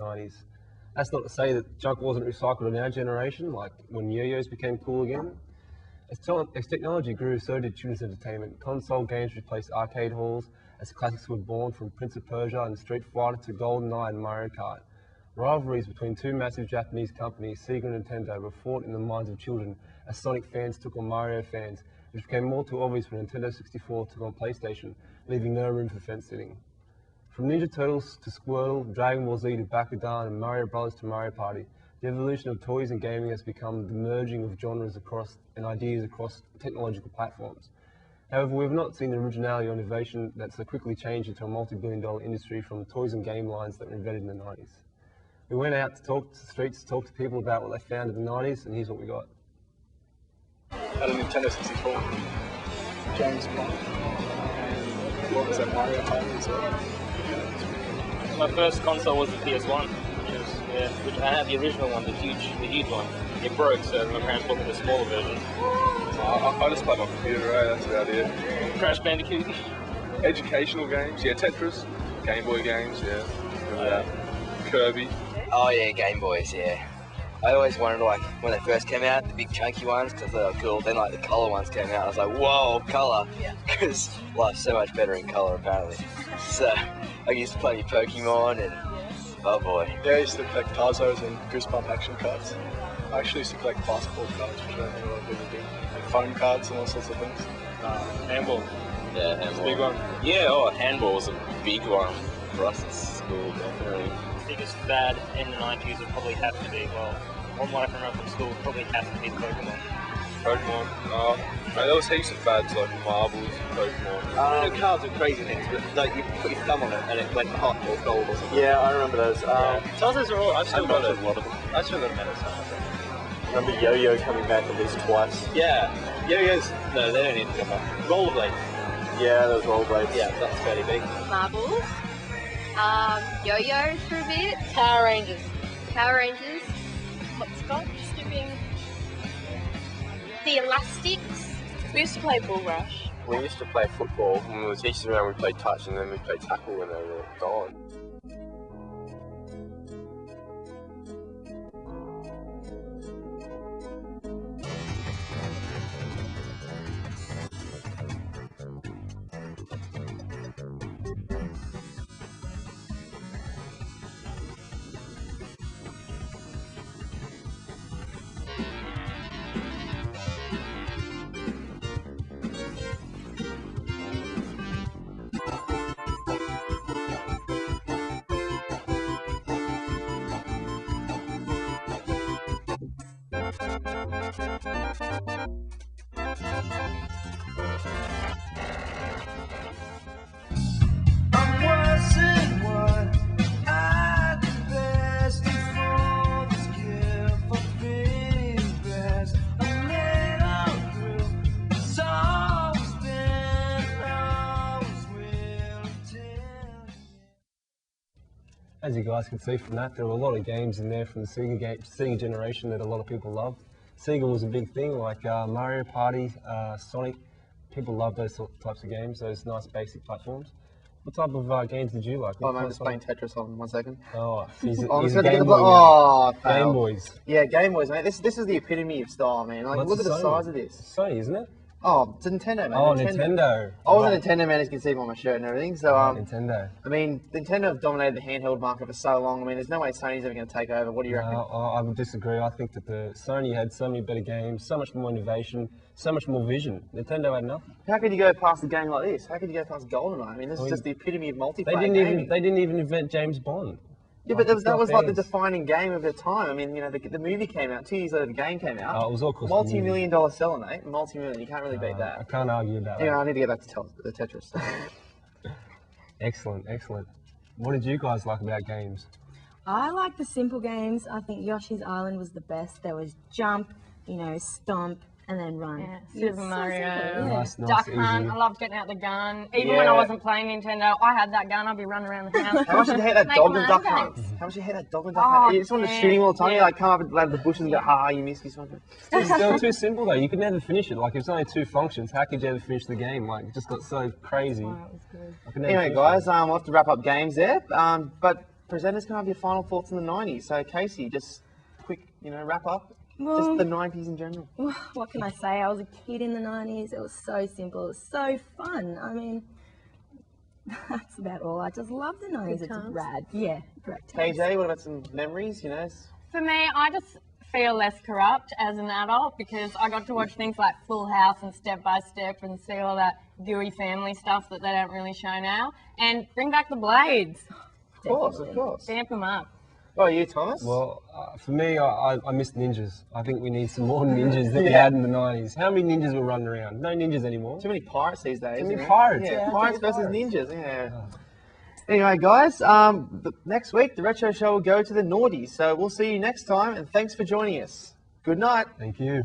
90s. That's not to say that junk wasn't recycled in our generation, like when yo-yos became cool again. As technology grew, so did children's entertainment. Console games replaced arcade halls as classics were born, from Prince of Persia and Street Fighter to GoldenEye and Mario Kart. Rivalries between two massive Japanese companies, Sega and Nintendo, were fought in the minds of children as Sonic fans took on Mario fans, which became all too obvious when Nintendo 64 took on PlayStation, leaving no room for fence sitting. From Ninja Turtles to Squirtle, Dragon Ball Z to Bakugan, and Mario Brothers to Mario Party, the evolution of toys and gaming has become the merging of genres and ideas across technological platforms. However, we have not seen the originality or innovation that so quickly changed into a multi-billion-dollar industry from the toys and game lines that were invented in the 90s. We went out to talk to the streets, to talk to people about what they found in the 90s, and here's what we got. Had a Nintendo 64, James Bond, and what was that, Mario Party as well. My first console was the PS1, which I had the original one, the huge one. It broke, so my parents bought me the smaller version. I just played on computer, right? That's about it. Crash Bandicoot. Educational games, yeah, Tetris, Game Boy games, yeah. Remember that. Kirby. Oh yeah, Game Boys, yeah. I always wanted, like, when they first came out, the big chunky ones, because they were cool. Then, like, the colour ones came out. I was like, whoa, colour. Because life's so much better in colour, apparently. So, I used to play Pokemon and, oh boy. Yeah, I used to collect Tazos and Goosebump action cards. I actually used to collect basketball cards, which I don't think a lot of people do. And phone cards and all sorts of things. Handball. Yeah, handball. Big one. Yeah, handball was a big one for us at school, definitely. Biggest fad in the 90s would probably have to be, well, on what I can remember from school, would probably have to be Pokemon. Mate, there was heaps of fads like marbles, Pokemon. The cards were crazy things, but like you put your thumb on it and it went hot or gold or something. Yeah, I remember those. Tazos are all, I've still got a lot of them. I've still got a medal, so Remember Yo-Yo coming back at least twice. yeah, yo-yos, no, they don't need to come back. Rollerblade. Yeah, those rollerblades. Yeah, that's fairly big. Marbles, yo-yos for a bit, Power Rangers. Power Rangers, Hopscotch. skipping, the elastics. We used to play Bull Rush. We used to play football. When we were teachers around, we played touch, and then we played tackle when they were gone. As you guys can see from that, there were a lot of games in there from the Sega generation that a lot of people loved. Sega was a big thing, like Mario Party, Sonic. People love those types of games, those nice basic platforms. What type of games did you like? Oh, man, I'm just playing Tetris on 1 second. Oh, he's I'm a just gonna Game get Boy the guy. Game failed. Boys. Yeah, Game Boys, mate. This is the epitome of style, man. Like, Well, look at that's the Sony. size of this. Sony, isn't it? Oh, it's a Nintendo, man. Oh, Nintendo. I was Right. a Nintendo man, as you can see by my shirt and everything. So, Nintendo. I mean, Nintendo have dominated the handheld market for so long. I mean, there's no way Sony's ever going to take over. What do you reckon? I would disagree. I think that the Sony had so many better games, so much more innovation, so much more vision. Nintendo had nothing. How could you go past a game like this? How could you go past GoldenEye? I mean, this is just the epitome of multiplayer gaming. They didn't even invent James Bond. Yeah, but that was like the fans. defining game of the time. I mean, you know, the movie came out 2 years later. The game came out. It was all cool. Multi-million-dollar seller, mate. Multi-million. You can't really beat I that. can't argue about Anyway, that. I need to get back to the Tetris. Excellent, excellent. What did you guys like about games? I like the simple games. I think Yoshi's Island was the best. There was jump, stomp, and then run. Yeah, It's Super so Mario, simple, yeah. Nice, Duck easy. Hunt. I loved getting out the gun. Even when I wasn't playing Nintendo, I had that gun. I'd be running around the house. How much you hate that Make dog my and own duck hunt? games. How much you hate that dog and duck Oh, hunt? You just want to yeah, shoot him all the time. You yeah. like come up out of the bushes and go, ha, you missed me something. It's still too simple though. You could never finish it. Like if it's only 2 functions, how could you ever finish the game? Like it just got so crazy. Wow, it was good. I could never Anyway, finish guys, it. we'll have to wrap up games there. But presenters can have your final thoughts on the 90s. So, Casey, just quick, wrap up. Well, Just the 90s in general. what can I say? I was a kid in the 90s. It was so simple. It was so fun. I mean, that's about all. I just love the 90s. It's times. rad. Yeah, great times. KJ, what about some memories, For me, I just feel less corrupt as an adult because I got to watch things like Full House and Step by Step and see all that gooey family stuff that they don't really show now. And bring back the Blades. Of course. Stamp them up. Oh, you, Thomas? Well, for me, I miss ninjas. I think we need some more ninjas that we had in the 90s. How many ninjas were running around? No ninjas anymore. Too many pirates these days. Too many you know? pirates. Yeah, Yeah, pirates too many versus pirates. ninjas. Yeah. Anyway, guys, next week the Retro Show will go to the Naughties. So we'll see you next time, and thanks for joining us. Good night. Thank you.